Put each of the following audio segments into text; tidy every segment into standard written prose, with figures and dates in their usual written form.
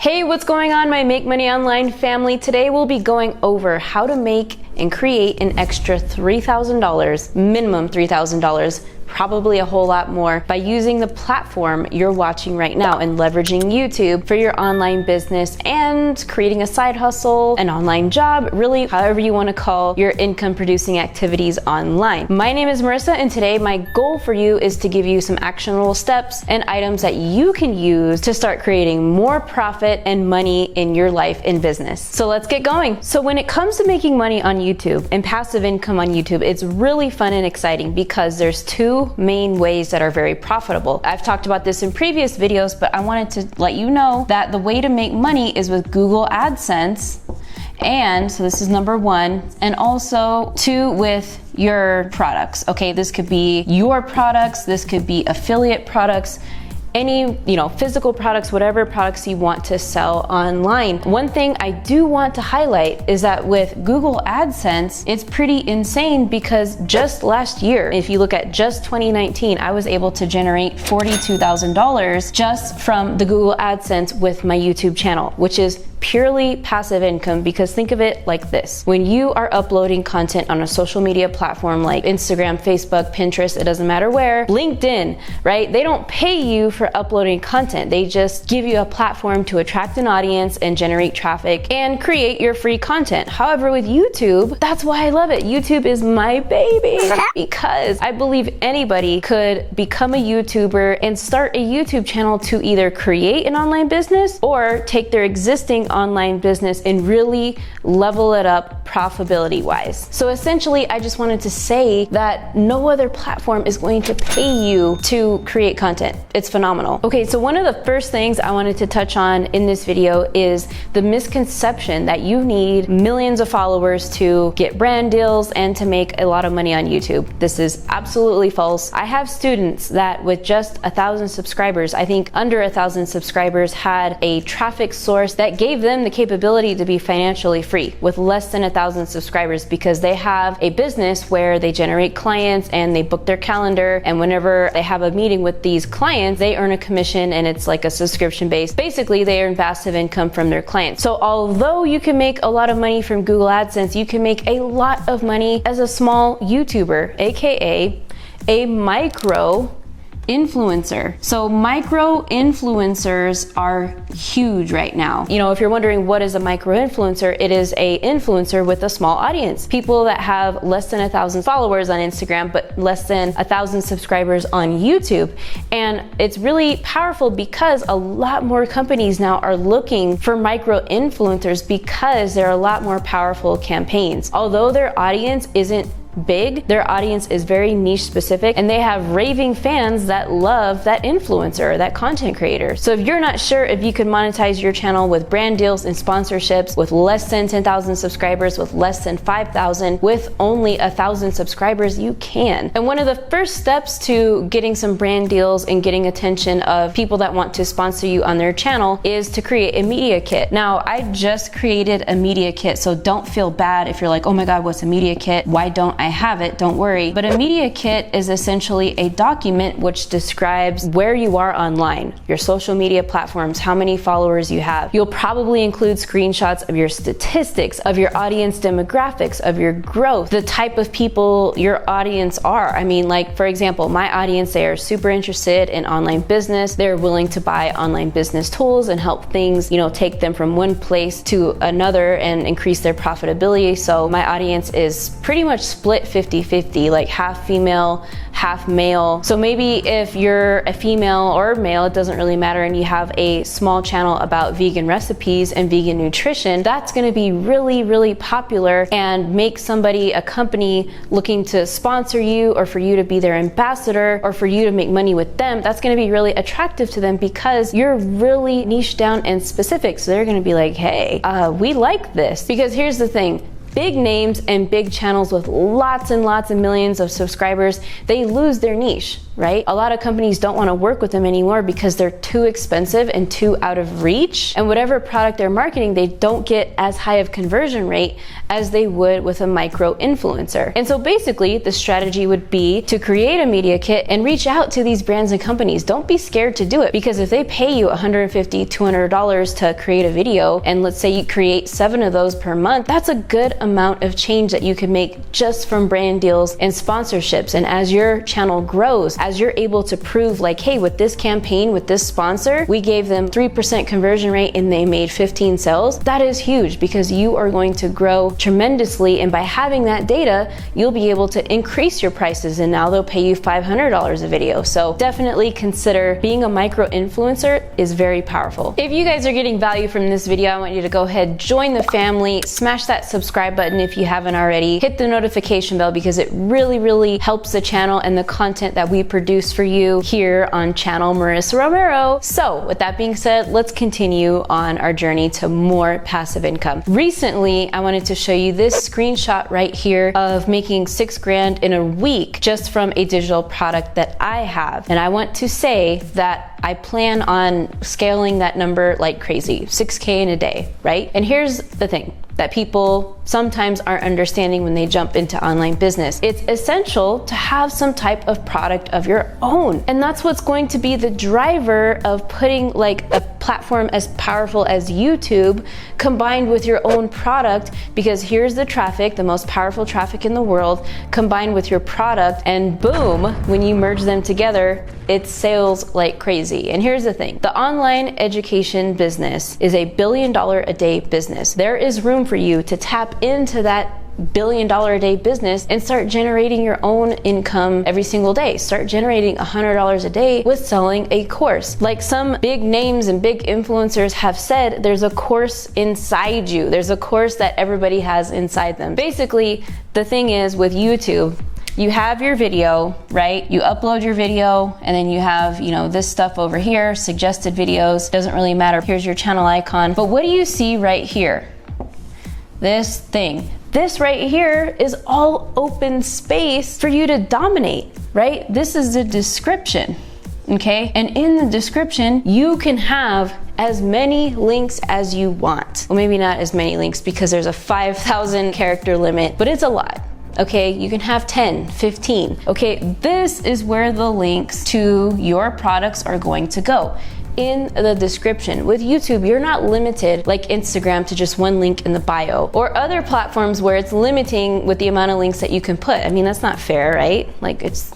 Hey, what's going on, my Make Money Online family? Today we'll be going over how to make and create an extra $3,000, minimum $3,000, probably a whole lot more, by using the platform you're watching right now and leveraging YouTube for your online business and creating a side hustle, an online job, really however you want to call your income producing activities online. My name is Marissa, and today my goal for you is to give you some actionable steps and items that you can use to start creating more profit and money in your life and business. So let's get going. So when it comes to making money on YouTube and passive income on YouTube, it's really fun and exciting because there's two main ways that are very profitable. I've talked about this in previous videos, but I wanted to let you know that the way to make money is with Google AdSense. And so this is number one, and also two, with your products. Okay, this could be your products, this could be affiliate products, any, physical products, whatever products you want to sell online. One thing I do want to highlight is that with Google AdSense, it's pretty insane because just last year, if you look at just 2019, I was able to generate $42,000 just from the Google AdSense with my YouTube channel, which is purely passive income. Because think of it like this: when you are uploading content on a social media platform like Instagram, Facebook, Pinterest, it doesn't matter where, LinkedIn, right? They don't pay you for uploading content. They just give you a platform to attract an audience and generate traffic and create your free content. However, with YouTube, that's why I love it. YouTube is my baby because I believe anybody could become a YouTuber and start a YouTube channel to either create an online business or take their existing online business and really level it up profitability wise. So essentially, I just wanted to say that no other platform is going to pay you to create content. It's phenomenal. Okay, so one of the first things I wanted to touch on in this video is the misconception that you need millions of followers to get brand deals and to make a lot of money on YouTube. This is absolutely false. I have students that with just 1,000 subscribers, I think under 1,000 subscribers, had a traffic source that gave them the capability to be financially free with less than 1,000 subscribers, because they have a business where they generate clients and they book their calendar, and whenever they have a meeting with these clients, they earn a commission, and it's like a subscription base. Basically, they earn passive income from their clients. So although you can make a lot of money from Google AdSense, you can make a lot of money as a small YouTuber, aka a micro influencer. So micro influencers are huge right now. If you're wondering what is a micro influencer, it is a influencer with a small audience. People that have less than 1,000 followers on Instagram, but less than 1,000 subscribers on YouTube. And it's really powerful because a lot more companies now are looking for micro influencers because there are a lot more powerful campaigns. Although their audience isn't big, their audience is very niche specific, and they have raving fans that love that influencer, that content creator. So if you're not sure if you can monetize your channel with brand deals and sponsorships with less than 10,000 subscribers, with less than 5,000, with only 1,000 subscribers, you can. And one of the first steps to getting some brand deals and getting attention of people that want to sponsor you on their channel is to create a media kit. Now, I just created a media kit, so don't feel bad if you're like, oh my God, what's a media kit? Why don't I have it? Don't worry. But a media kit is essentially a document which describes where you are online, your social media platforms, how many followers you have. You'll probably include screenshots of your statistics, of your audience demographics, of your growth, the type of people your audience are. I mean, like, for example, my audience, they are super interested in online business. They're willing to buy online business tools and help things, take them from one place to another and increase their profitability. So my audience is pretty much split 50-50, like half female, half male. So maybe if you're a female or male, it doesn't really matter, and you have a small channel about vegan recipes and vegan nutrition, that's going to be really, really popular and make somebody, a company looking to sponsor you, or for you to be their ambassador, or for you to make money with them, that's going to be really attractive to them because you're really niche down and specific. So they're going to be like, hey, we like this. Because here's the thing: big names and big channels with lots and lots of millions of subscribers, they lose their niche, right? A lot of companies don't want to work with them anymore because they're too expensive and too out of reach. And whatever product they're marketing, they don't get as high of conversion rate as they would with a micro influencer. And so basically the strategy would be to create a media kit and reach out to these brands and companies. Don't be scared to do it, because if they pay you $150, $200 to create a video, and let's say you create 7 of those per month, that's a good amount of change that you can make just from brand deals and sponsorships. And as your channel grows, as you're able to prove like, hey, with this campaign, with this sponsor, we gave them 3% conversion rate and they made 15 sales, that is huge, because you are going to grow tremendously. And by having that data, you'll be able to increase your prices, and now they'll pay you $500 a video. So definitely consider being a micro influencer is very powerful. If you guys are getting value from this video, I want you to go ahead, join the family, smash that subscribe button if you haven't already, hit the notification bell, because it really helps the channel and the content that we produce for you here on channel Marissa Romero. So with that being said, let's continue on our journey to more passive income. Recently, I wanted to show you this screenshot right here of making $6 grand in a week just from a digital product that I have. And I want to say that I plan on scaling that number like crazy, 6K in a day, right? And here's the thing that people sometimes aren't understanding when they jump into online business. It's essential to have some type of product of your own. And that's what's going to be the driver of putting like a platform as powerful as YouTube combined with your own product, because here's the traffic, the most powerful traffic in the world, combined with your product, and boom, when you merge them together, it sales like crazy. And here's the thing, the online education business is a $1 billion a day business. There is room for you to tap into that $1 billion a day business and start generating your own income every single day. Start generating $100 a day with selling a course. Like some big names and big influencers have said, there's a course inside you. There's a course that everybody has inside them. Basically, the thing is with YouTube, you have your video, right? You upload your video, and then you have, you know, this stuff over here, suggested videos, doesn't really matter. Here's your channel icon. But what do you see right here? This thing. This right here is all open space for you to dominate, right? This is the description, okay? And in the description, you can have as many links as you want. Well, maybe not as many links because there's a 5,000 character limit, but it's a lot. Okay, you can have 10, 15. Okay, this is where the links to your products are going to go. In the description. With YouTube, you're not limited like Instagram to just one link in the bio, or other platforms where it's limiting with the amount of links that you can put. I mean, that's not fair, right? Like, it's,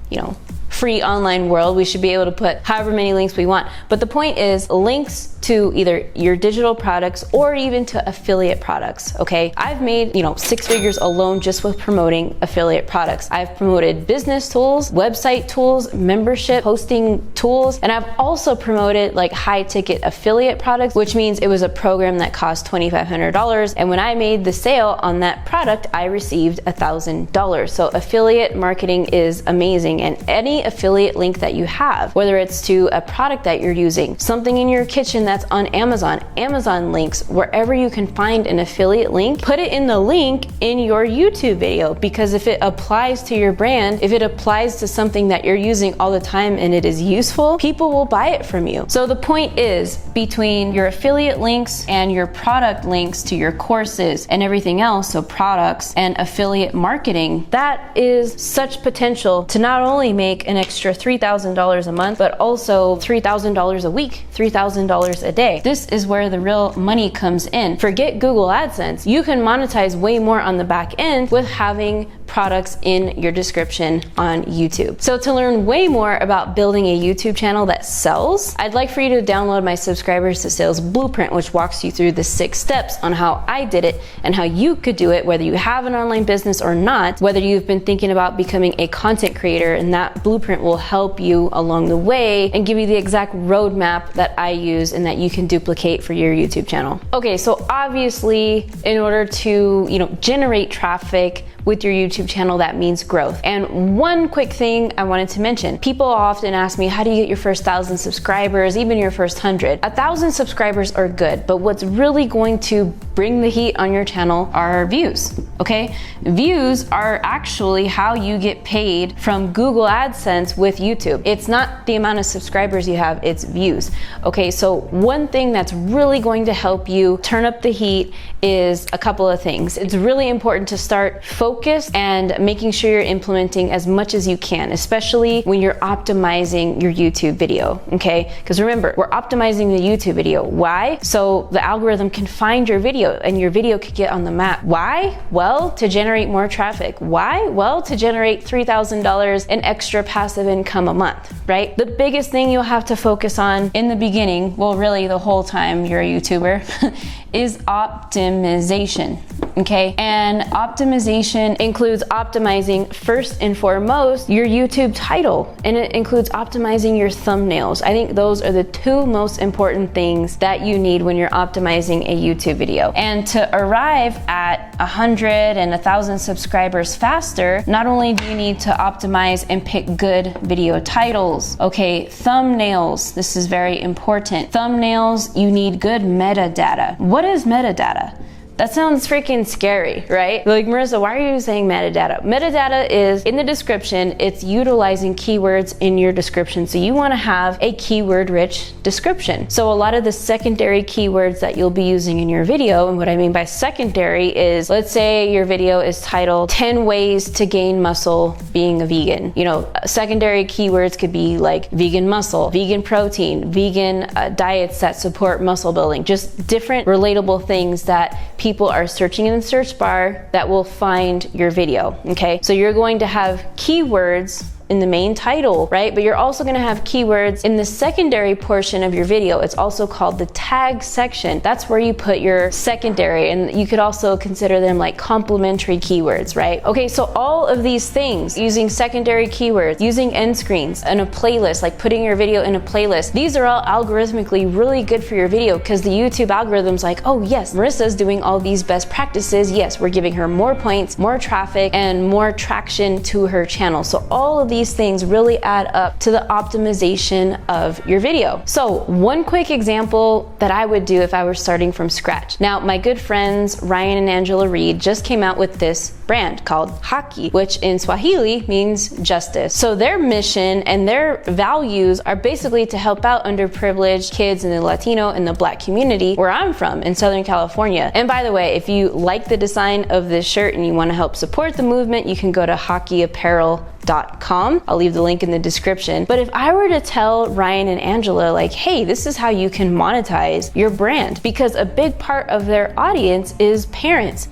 you know, free online world. We should be able to put however many links we want. But the point is links to either your digital products or even to affiliate products, okay? I've made, you know, 6 figures alone just with promoting affiliate products. I've promoted business tools, website tools, membership hosting tools, and I've also promoted like high ticket affiliate products, which means it was a program that cost $2,500. And when I made the sale on that product, I received $1,000. So affiliate marketing is amazing. And any affiliate link that you have, whether it's to a product that you're using, something in your kitchen that's on Amazon links, wherever you can find an affiliate link, put it in the link in your YouTube video, because if it applies to your brand, if it applies to something that you're using all the time and it is useful, people will buy it from you. So the point is, between your affiliate links and your product links to your courses and everything else, so products and affiliate marketing, that is such potential to not only make an extra $3,000 a month, but also $3,000 a week, $3,000 a day. This is where the real money comes in. Forget Google AdSense. You can monetize way more on the back end with having products in your description on YouTube. So to learn way more about building a YouTube channel that sells, I'd like for you to download my Subscribers to Sales Blueprint, which walks you through the 6 steps on how I did it and how you could do it, whether you have an online business or not, whether you've been thinking about becoming a content creator, and that blueprint will help you along the way and give you the exact roadmap that I use and that you can duplicate for your YouTube channel. Okay, so obviously in order to, you know, generate traffic with your YouTube channel, that means growth. And one quick thing I wanted to mention, people often ask me, how do you get your first 1,000 subscribers, even your first 100? 1,000 subscribers are good, but what's really going to bring the heat on your channel are views, okay? Views are actually how you get paid from Google AdSense with YouTube. It's not the amount of subscribers you have, it's views. Okay, so one thing that's really going to help you turn up the heat is a couple of things. It's really important to start focused and making sure you're implementing as much as you can, especially when you're optimizing your YouTube video, okay? Because remember, we're optimizing the YouTube video. Why? So the algorithm can find your video and your video could get on the map. Why? Well, to generate more traffic. Why? Well, to generate $3,000 in extra passive income a month, right? The biggest thing you'll have to focus on in the beginning, well, really the whole time you're a YouTuber, is optimization, okay? And optimization includes optimizing first and foremost your YouTube title, and it includes optimizing your thumbnails. I think those are the two most important things that you need when you're optimizing a YouTube video. And to arrive at 100 and 1,000 subscribers faster, not only do you need to optimize and pick good video titles, okay, thumbnails, this is very important. Thumbnails, you need good metadata. What is metadata? That sounds freaking scary, right? Like, Marissa, why are you saying metadata? Metadata is in the description. It's utilizing keywords in your description. So you want to have a keyword-rich description. So a lot of the secondary keywords that you'll be using in your video, and what I mean by secondary is, let's say your video is titled 10 ways to gain muscle being a vegan. You know, secondary keywords could be like vegan muscle, vegan protein, vegan diets that support muscle building, just different relatable things that people are searching in the search bar that will find your video, okay? So you're going to have keywords in the main title, right? But you're also gonna have keywords in the secondary portion of your video. It's also called the tag section. That's where you put your secondary, and you could also consider them like complementary keywords, right? Okay, so all of these things, using secondary keywords, using end screens, and a playlist, like putting your video in a playlist, these are all algorithmically really good for your video because the YouTube algorithm's like, oh yes, Marissa's doing all these best practices. Yes, we're giving her more points, more traffic, and more traction to her channel. So all of these things really add up to the optimization of your video. So one quick example that I would do if I were starting from scratch. Now, my good friends Ryan and Angela Reed just came out with this brand called Haki, which in Swahili means justice. So their mission and their values are basically to help out underprivileged kids in the Latino and the Black community where I'm from in Southern California. And by the way, if you like the design of this shirt and you want to help support the movement, you can go to hakiapparel.com. I'll leave the link in the description. But if I were to tell Ryan and Angela, like, hey, this is how you can monetize your brand, because a big part of their audience is parents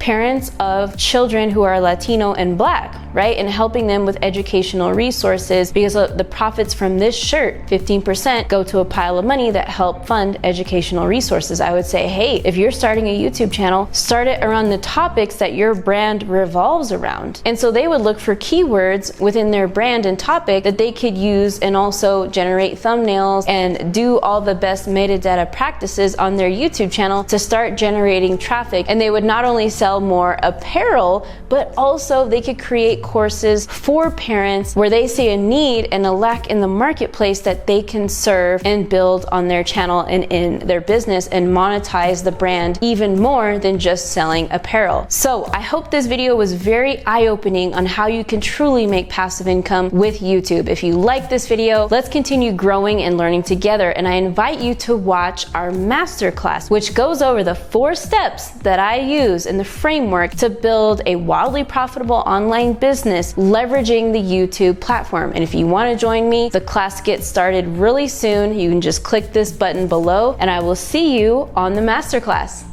of children who are Latino and Black, right? And helping them with educational resources, because the profits from this shirt, 15%, go to a pile of money that help fund educational resources. I would say, hey, if you're starting a YouTube channel, start it around the topics that your brand revolves around. And so they would look for keywords within their brand and topic that they could use and also generate thumbnails and do all the best metadata practices on their YouTube channel to start generating traffic. And they would not only sell more apparel, but also they could create courses for parents where they see a need and a lack in the marketplace that they can serve and build on their channel and in their business and monetize the brand even more than just selling apparel. So I hope this video was very eye-opening on how you can truly make passive income with YouTube. If you like this video, let's continue growing and learning together. And I invite you to watch our masterclass, which goes over the 4 steps that I use in the framework to build a wildly profitable online business leveraging the YouTube platform. And if you want to join me, the class gets started really soon. You can just click this button below and I will see you on the masterclass.